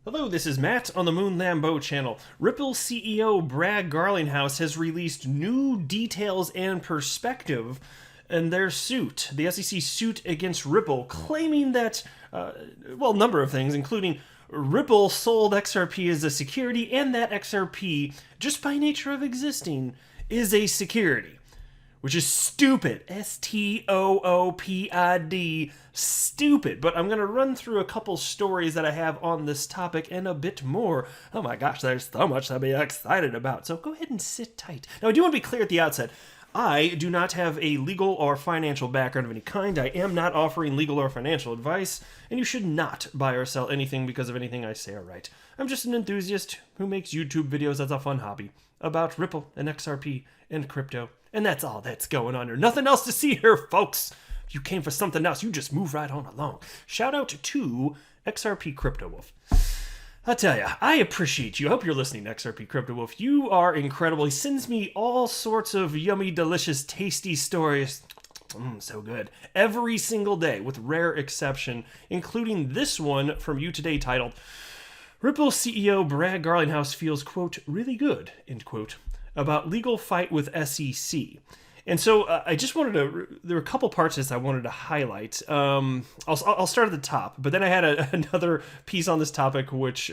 Hello, this is Matt on the Moon Lambeau channel. Ripple CEO Brad Garlinghouse has released new details and perspective in their suit, the SEC suit against Ripple, claiming that, a number of things, including Ripple sold XRP as a security and that XRP, just by nature of existing, is a security. Which is stupid. STOOPID. Stupid. But I'm going to run through a couple stories that I have on this topic and a bit more. Oh my gosh, there's so much to be excited about. So go ahead and sit tight. Now, I do want to be clear at the outset. I do not have a legal or financial background of any kind. I am not offering legal or financial advice, and you should not buy or sell anything because of anything I say or write. I'm just an enthusiast who makes YouTube videos as a fun hobby about Ripple and XRP and crypto. And that's all that's going on here. Nothing else to see here, folks. If you came for something else, you just move right on along. Shout out to XRP Crypto Wolf. I tell ya, I appreciate you. I hope you're listening, XRP Crypto Wolf. You are incredible. He sends me all sorts of yummy, delicious, tasty stories. So good. Every single day, with rare exception, including this one from you today titled, Ripple CEO Brad Garlinghouse feels, quote, really good, end quote, about legal fight with SEC. And so I just wanted to, there were a couple parts of this I wanted to highlight. I'll start at the top, but then I had another piece on this topic which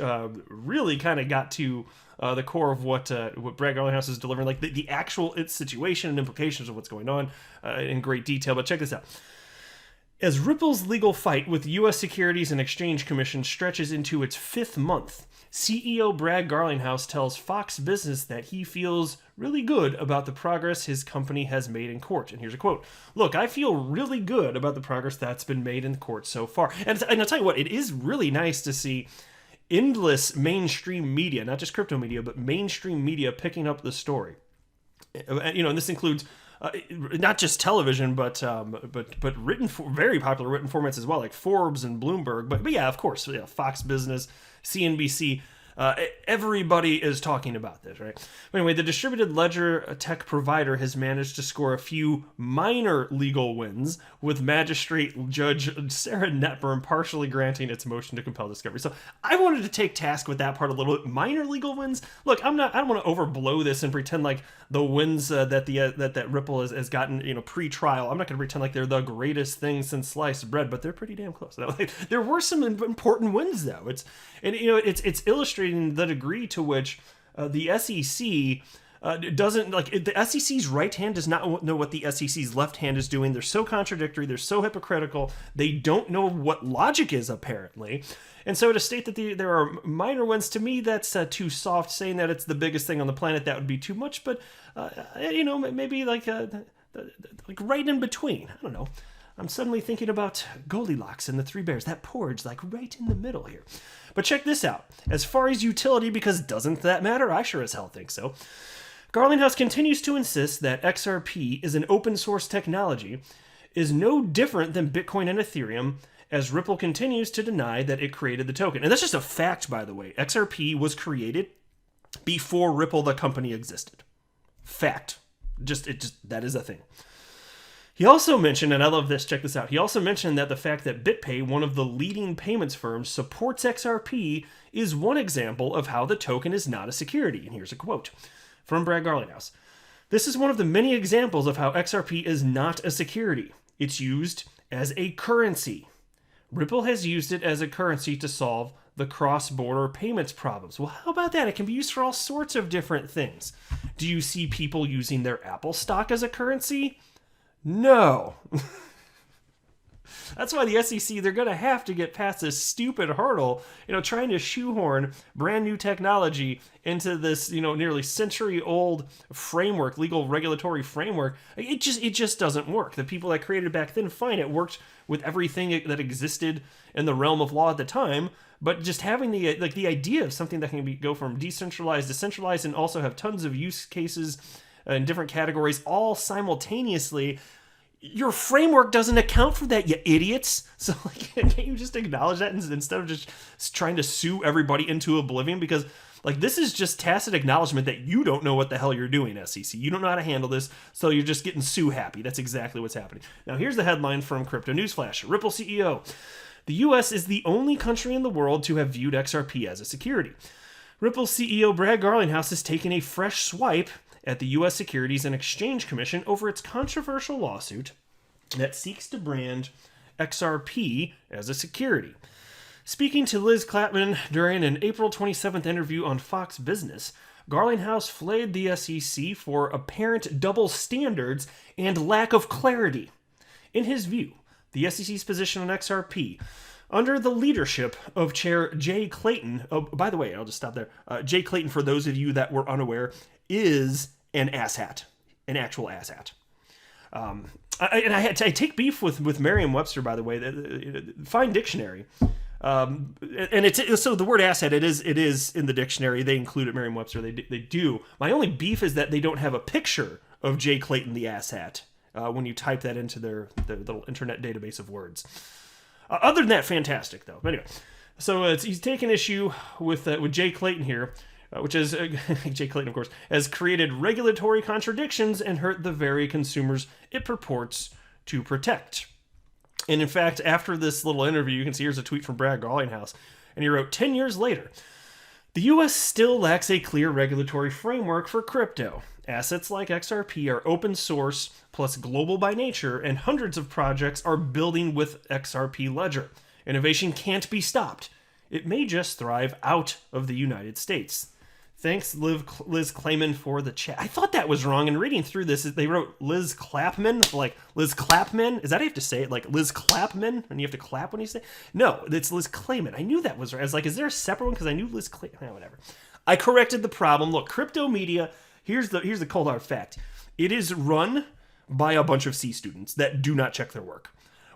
really kind of got to the core of what Brad Garlinghouse is delivering, like the actual situation and implications of what's going on in great detail. But check this out. As Ripple's legal fight with the U.S. Securities and Exchange Commission stretches into its fifth month, CEO Brad Garlinghouse tells Fox Business that he feels really good about the progress his company has made in court. And here's a quote. Look, I feel really good about the progress that's been made in court so far. And I'll tell you what, it is really nice to see endless mainstream media, not just crypto media, but mainstream media picking up the story. And this includes not just television, but very popular written formats as well, like Forbes and Bloomberg. But yeah, of course, Fox Business, CNBC. Everybody is talking about this, right? Anyway, the distributed ledger tech provider has managed to score a few minor legal wins, with magistrate judge Sarah Netburn partially granting its motion to compel discovery. So I wanted to take task with that part a little bit. Minor legal wins. Look, I don't want to overblow this and pretend like the wins that Ripple has gotten, pre-trial. I'm not going to pretend like they're the greatest thing since sliced bread, but they're pretty damn close. There were some important wins though. It's illustrating the degree to which the SEC doesn't, like, the SEC's right hand does not know what the SEC's left hand is doing. They're so contradictory. They're so hypocritical. They don't know what logic is, apparently. And so to state that there are minor wins, to me, that's too soft. Saying that it's the biggest thing on the planet, that would be too much. But, maybe like right in between. I don't know. I'm suddenly thinking about Goldilocks and the Three Bears. That porridge, like right in the middle here. But check this out. As far as utility, because doesn't that matter? I sure as hell think so. Garlinghouse continues to insist that XRP is an open source technology, is no different than Bitcoin and Ethereum, as Ripple continues to deny that it created the token. And that's just a fact, by the way. XRP was created before Ripple, the company, existed. Fact. That is a thing. He also mentioned, and I love this, check this out. He also mentioned that the fact that BitPay, one of the leading payments firms, supports XRP is one example of how the token is not a security. And here's a quote from Brad Garlinghouse. This is one of the many examples of how XRP is not a security. It's used as a currency. Ripple has used it as a currency to solve the cross-border payments problems. Well, how about that? It can be used for all sorts of different things. Do you see people using their Apple stock as a currency? No. That's why the SEC, they're going to have to get past this stupid hurdle, trying to shoehorn brand new technology into this, nearly century-old framework, legal regulatory framework. It just doesn't work. The people that created it back then, fine, it worked with everything that existed in the realm of law at the time, but just having the idea of something that can go from decentralized to centralized and also have tons of use cases in different categories all simultaneously, your framework doesn't account for that, you idiots. So can't you just acknowledge that instead of just trying to sue everybody into oblivion? Because this is just tacit acknowledgement that you don't know what the hell you're doing, SEC. You don't know how to handle this, so you're just getting sue happy. That's exactly what's happening. Now here's the headline from Crypto Newsflash. Ripple CEO The US is the only country in the world to have viewed XRP as a security. Ripple CEO Brad Garlinghouse has taken a fresh swipe at the US Securities and Exchange Commission over its controversial lawsuit that seeks to brand XRP as a security. Speaking to Liz Clapman during an April 27th interview on Fox Business, Garlinghouse flayed the SEC for apparent double standards and lack of clarity. In his view, the SEC's position on XRP, under the leadership of Chair Jay Clayton, by the way, I'll just stop there. Jay Clayton, for those of you that were unaware, is an asshat, an actual asshat. I take beef with Merriam-Webster, by the way. Fine dictionary. And it's so the word asset, it is in the dictionary. They include it, Merriam-Webster. They do. My only beef is that they don't have a picture of Jay Clayton the asshat when you type that into their little internet database of words. Other than that, fantastic though. Anyway, so he's taken issue with Jay Clayton here, which is Jay Clayton, of course, has created regulatory contradictions and hurt the very consumers it purports to protect. And in fact, after this little interview, you can see here's a tweet from Brad Garlinghouse, and he wrote, 10 years later, the U.S. still lacks a clear regulatory framework for crypto. Assets like XRP are open source, plus global by nature, and hundreds of projects are building with XRP Ledger. Innovation can't be stopped. It may just thrive out of the United States. Thanks, Liz Clapman, for the chat. I thought that was wrong. And reading through this, they wrote Liz Clapman, like Liz Clapman. Is that how you have to say it? Like Liz Clapman? And you have to clap when you say it? No, it's Liz Clapman. I knew that was right. I was like, is there a separate one? Because I knew Liz Clapman. Whatever. I corrected the problem. Look, crypto media, here's the cold hard fact. It is run by a bunch of C students that do not check their work.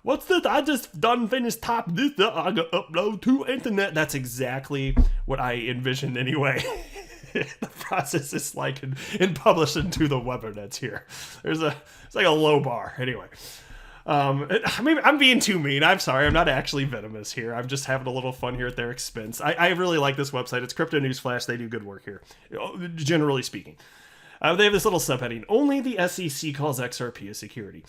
What's this? I just done finished top this. I got upload to internet. That's exactly what I envisioned anyway. The process is like in publishing to the webernets here. It's like a low bar. Anyway, maybe I'm being too mean. I'm sorry. I'm not actually venomous here. I'm just having a little fun here at their expense. I really like this website. It's Crypto News Flash. They do good work here, generally speaking. They have this little subheading. Only the SEC calls XRP a security.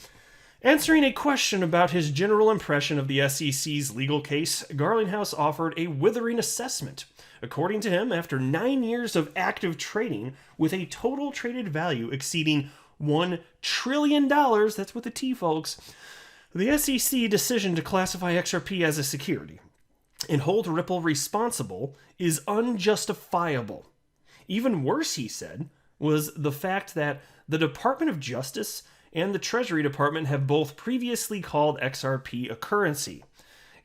Answering a question about his general impression of the SEC's legal case, Garlinghouse offered a withering assessment. According to him, after 9 years of active trading, with a total traded value exceeding $1 trillion, that's with a T, folks, the SEC decision to classify XRP as a security and hold Ripple responsible is unjustifiable. Even worse, he said, was the fact that the Department of Justice and the Treasury Department have both previously called XRP a currency.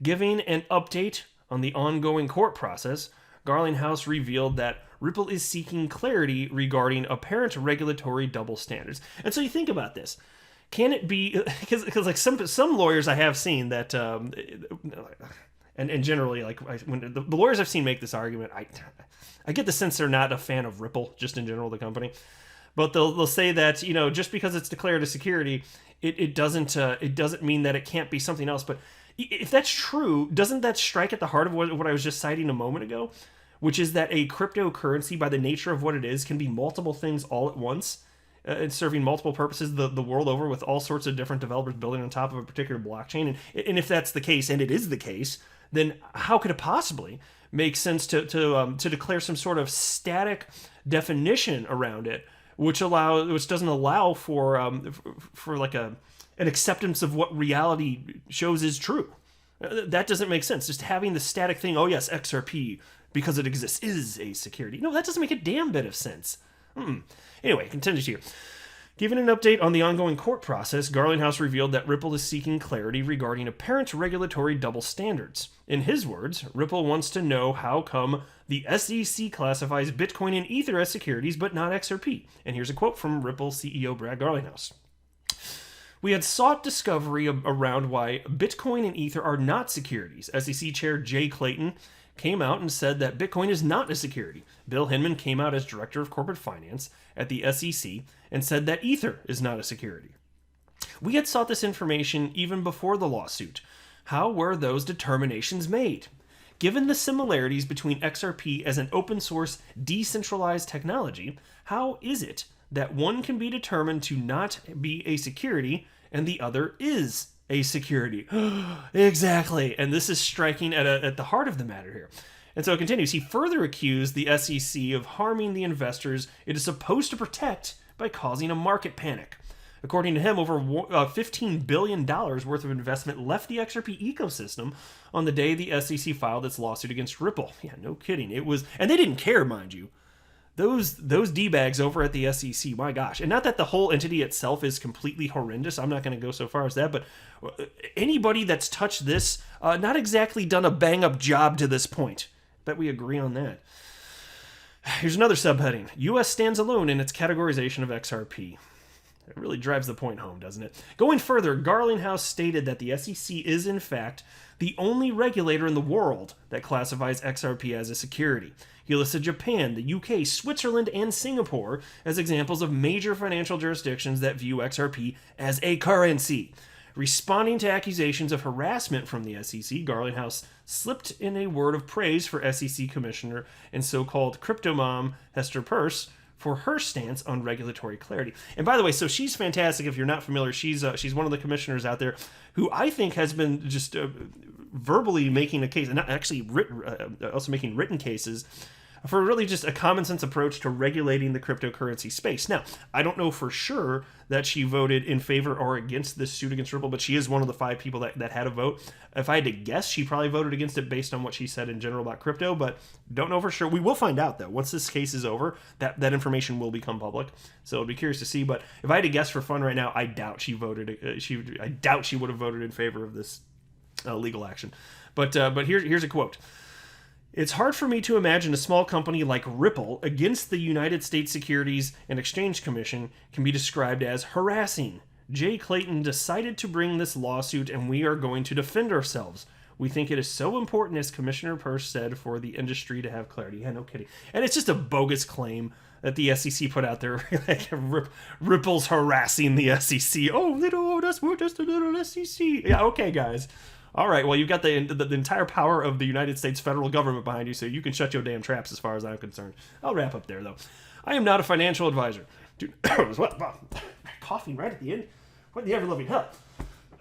Giving an update on the ongoing court process, Garlinghouse revealed that Ripple is seeking clarity regarding apparent regulatory double standards. And so you think about this. Can it be, because like some lawyers I have seen that, and generally like when the lawyers I've seen make this argument, I get the sense they're not a fan of Ripple, just in general, the company. But they'll say that, just because it's declared a security, it doesn't mean that it can't be something else. But if that's true, doesn't that strike at the heart of what I was just citing a moment ago? Which is that a cryptocurrency, by the nature of what it is, can be multiple things all at once, and serving multiple purposes the world over with all sorts of different developers building on top of a particular blockchain. And if that's the case, and it is the case, then how could it possibly make sense to declare some sort of static definition around it, which doesn't allow for like an acceptance of what reality shows is true? That doesn't make sense. Just having the static thing, oh yes, XRP, because it exists, is a security. No, that doesn't make a damn bit of sense. Anyway, continues here. Given an update on the ongoing court process, Garlinghouse revealed that Ripple is seeking clarity regarding apparent regulatory double standards. In his words, Ripple wants to know how come the SEC classifies Bitcoin and Ether as securities but not XRP. And here's a quote from Ripple CEO Brad Garlinghouse. We had sought discovery around why Bitcoin and Ether are not securities. SEC Chair Jay Clayton came out and said that Bitcoin is not a security. Bill Hinman came out as Director of Corporate Finance at the SEC and said that Ether is not a security. We had sought this information even before the lawsuit. How were those determinations made? Given the similarities between XRP as an open source, decentralized technology, how is it that one can be determined to not be a security and the other is a security. Exactly. And this is striking at the heart of the matter here. And so it continues. He further accused the SEC of harming the investors it is supposed to protect by causing a market panic. According to him, over $15 billion worth of investment left the XRP ecosystem on the day the SEC filed its lawsuit against Ripple. Yeah, no kidding. It was, and they didn't care, mind you. Those D-bags over at the SEC, my gosh. And not that the whole entity itself is completely horrendous. I'm not going to go so far as that. But anybody that's touched this, not exactly done a bang-up job to this point. Bet we agree on that. Here's another subheading. U.S. stands alone in its categorization of XRP. It really drives the point home, doesn't it? Going further, Garlinghouse stated that the SEC is, in fact, the only regulator in the world that classifies XRP as a security. He listed Japan, the UK, Switzerland, and Singapore as examples of major financial jurisdictions that view XRP as a currency. Responding to accusations of harassment from the SEC, Garlinghouse slipped in a word of praise for SEC Commissioner and so-called crypto mom Hester Peirce for her stance on regulatory clarity. And by the way, so she's fantastic. If you're not familiar, she's one of the commissioners out there who I think has been just verbally making a case, and not actually also making written cases for really just a common sense approach to regulating the cryptocurrency space. Now, I don't know for sure that she voted in favor or against this suit against Ripple, but she is one of the 5 people that had a vote. If I had to guess, she probably voted against it based on what she said in general about crypto, but don't know for sure. We will find out, though. Once this case is over, that information will become public, so I'll be curious to see. But if I had to guess for fun right now, I doubt she voted. I doubt she would have voted in favor of this legal action. But here's a quote. It's hard for me to imagine a small company like Ripple against the United States Securities and Exchange Commission can be described as harassing. Jay Clayton decided to bring this lawsuit and we are going to defend ourselves. We think it is so important, as Commissioner Peirce said, for the industry to have clarity. Yeah, no kidding. And it's just a bogus claim that the SEC put out there. Like, Ripple's harassing the SEC. Oh, they don't owe us. We're just a little SEC. Yeah, okay, guys. All right, well, you've got the entire power of the United States federal government behind you, so you can shut your damn traps as far as I'm concerned. I'll wrap up there, though. I am not a financial advisor. Dude, what? Coughing right at the end? What the ever-loving hell?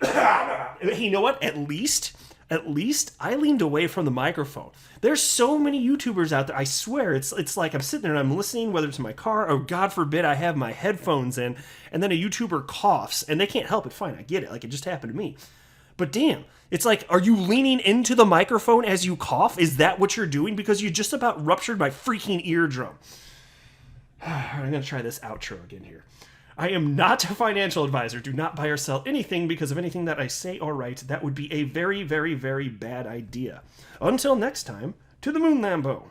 Hey, you know what? At least I leaned away from the microphone. There's so many YouTubers out there. I swear, it's like I'm sitting there and I'm listening, whether it's in my car or, God forbid, I have my headphones in, and then a YouTuber coughs, and they can't help it. Fine, I get it. Like, it just happened to me. But damn, it's like, are you leaning into the microphone as you cough? Is that what you're doing? Because you just about ruptured my freaking eardrum. I'm going to try this outro again here. I am not a financial advisor. Do not buy or sell anything because of anything that I say or write. That would be a very, very, very bad idea. Until next time, to the moon, Lambo.